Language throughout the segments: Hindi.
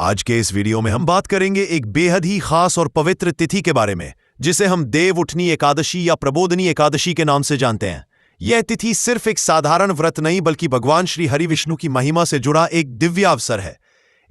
आज के इस वीडियो में हम बात करेंगे एक बेहद ही खास और पवित्र तिथि के बारे में, जिसे हम देवउठनी एकादशी या प्रबोधनी एकादशी के नाम से जानते हैं। यह तिथि सिर्फ एक साधारण व्रत नहीं, बल्कि भगवान श्री हरि विष्णु की महिमा से जुड़ा एक दिव्य अवसर है।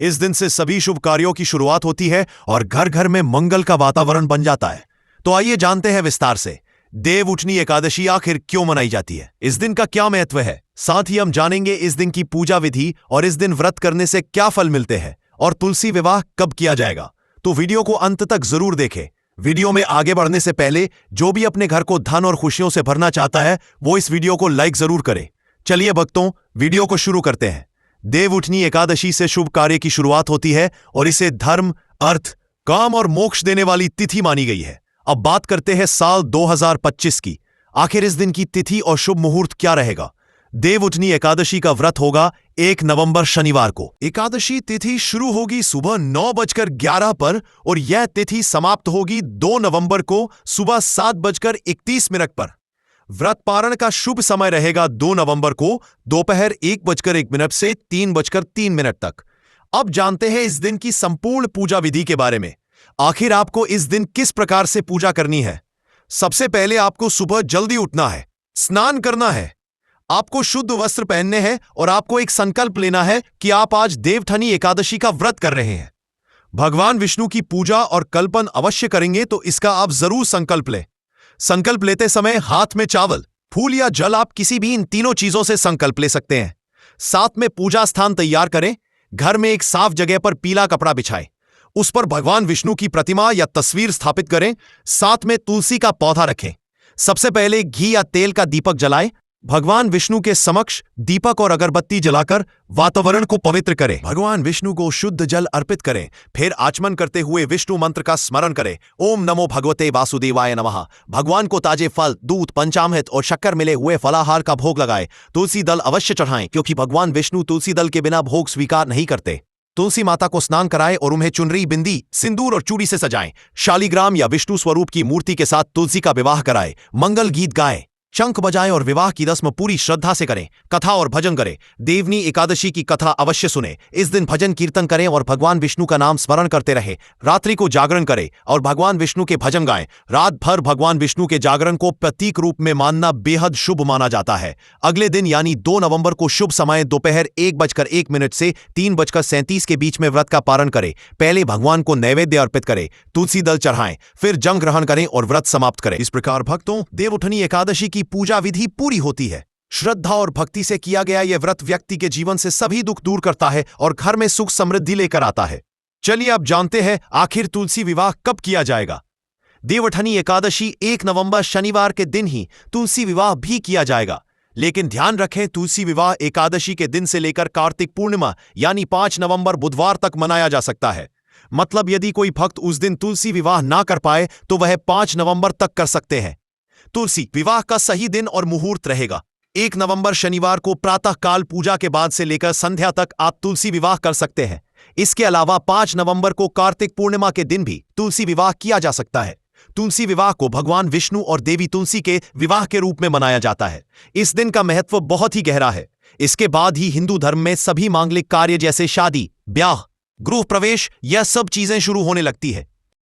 इस दिन से सभी शुभ कार्यों की शुरुआत होती है और घर घर में मंगल का वातावरण बन जाता है। तो आइए जानते हैं विस्तार से देवउठनी एकादशी आखिर क्यों मनाई जाती है, इस दिन का क्या महत्व है। साथ ही हम जानेंगे इस दिन की पूजा विधि और इस दिन व्रत करने से क्या फल मिलते हैं और तुलसी विवाह कब किया जाएगा। तो वीडियो को अंत तक जरूर देखें। वीडियो में आगे बढ़ने से पहले जो भी अपने घर को धन और खुशियों से भरना चाहता है वो इस वीडियो को लाइक जरूर करे। चलिए भक्तों, वीडियो को शुरू करते हैं। देवउठनी एकादशी से शुभ कार्य की शुरुआत होती है और इसे धर्म, अर्थ, काम और मोक्ष देने वाली तिथि मानी गई है। अब बात करते हैं साल 2025 की। आखिर इस दिन की तिथि और शुभ मुहूर्त क्या रहेगा। देवउठनी एकादशी का व्रत होगा 1 नवंबर शनिवार को। एकादशी तिथि शुरू होगी सुबह 9:11 पर और यह तिथि समाप्त होगी 2 नवंबर को सुबह 7:31 पर। व्रत पारण का शुभ समय रहेगा 2 नवंबर को दोपहर 1:01 से 3:03 तक। अब जानते हैं इस दिन की संपूर्ण पूजा विधि के बारे में। आखिर आपको इस दिन किस प्रकार से पूजा करनी है। सबसे पहले आपको सुबह जल्दी उठना है, स्नान करना है, आपको शुद्ध वस्त्र पहनने हैं और आपको एक संकल्प लेना है कि आप आज देवउठनी एकादशी का व्रत कर रहे हैं। भगवान विष्णु की पूजा और कल्पन अवश्य करेंगे, तो इसका आप जरूर संकल्प लें। संकल्प लेते समय हाथ में चावल, फूल या जल, आप किसी भी इन तीनों चीजों से संकल्प ले सकते हैं। साथ में पूजा स्थान तैयार करें। घर में एक साफ जगह पर पीला कपड़ा बिछाएं, उस पर भगवान विष्णु की प्रतिमा या तस्वीर स्थापित करें। साथ में तुलसी का पौधा रखें। सबसे पहले घी या तेल का दीपक जलाएं। भगवान विष्णु के समक्ष दीपक और अगरबत्ती जलाकर वातावरण को पवित्र करें। भगवान विष्णु को शुद्ध जल अर्पित करें। फिर आचमन करते हुए विष्णु मंत्र का स्मरण करें। ओम नमो भगवते वासुदेवाय नमः। भगवान को ताजे फल, दूध, पंचामृत और शक्कर मिले हुए फलाहार का भोग लगाएं। तुलसी दल अवश्य चढ़ाएं, क्योंकि भगवान विष्णु तुलसी दल के बिना भोग स्वीकार नहीं करते। तुलसी माता को स्नान कराएं और उन्हें चुनरी, बिंदी, सिंदूर और चूड़ी से सजाएं। शालिग्राम या विष्णु स्वरूप की मूर्ति के साथ तुलसी का विवाह कराएं। मंगल गीत गाएं, शंख बजाएं और विवाह की रस्म पूरी श्रद्धा से करें। कथा और भजन करें। देवनी एकादशी की कथा अवश्य सुने। इस दिन भजन कीर्तन करें और भगवान विष्णु का नाम स्मरण करते रहे। रात्रि को जागरण करें और भगवान विष्णु के भजन गाएं। रात भर भगवान विष्णु के जागरण को प्रतीक रूप में मानना बेहद शुभ माना जाता है। अगले दिन यानी 2 नवंबर को शुभ समय दोपहर 1:01 से 3:37 के बीच में व्रत का पारण करें। पहले भगवान को नैवेद्य अर्पित करें, तुलसी दल चढ़ाएं, फिर जल ग्रहण करें और व्रत समाप्त करें। इस प्रकार भक्तों, देवउठनी एकादशी की पूजा विधि पूरी होती है। श्रद्धा और भक्ति से किया गया यह व्रत व्यक्ति के जीवन से सभी दुख दूर करता है और घर में सुख समृद्धि लेकर आता है। चलिए अब जानते हैं आखिर तुलसी विवाह कब किया जाएगा। देवउठनी एकादशी 1 नवंबर शनिवार के दिन ही तुलसी विवाह भी किया जाएगा। लेकिन ध्यान रखें, तुलसी विवाह एकादशी के दिन से लेकर कार्तिक पूर्णिमा यानी 5 नवंबर बुधवार तक मनाया जा सकता है। मतलब यदि कोई भक्त उस दिन तुलसी विवाह ना कर पाए तो वह 5 नवंबर तक कर सकते हैं। तुलसी विवाह का सही दिन और मुहूर्त रहेगा 1 नवंबर शनिवार को प्रातः काल पूजा के बाद से लेकर संध्या तक आप तुलसी विवाह कर सकते हैं। इसके अलावा 5 नवंबर को कार्तिक पूर्णिमा के दिन भी तुलसी विवाह किया जा सकता है। तुलसी विवाह को भगवान विष्णु और देवी तुलसी के विवाह के रूप में मनाया जाता है। इस दिन का महत्व बहुत ही गहरा है। इसके बाद ही हिंदू धर्म में सभी मांगलिक कार्य जैसे शादी, ब्याह, गृह प्रवेश, यह सब चीजें शुरू होने लगती है।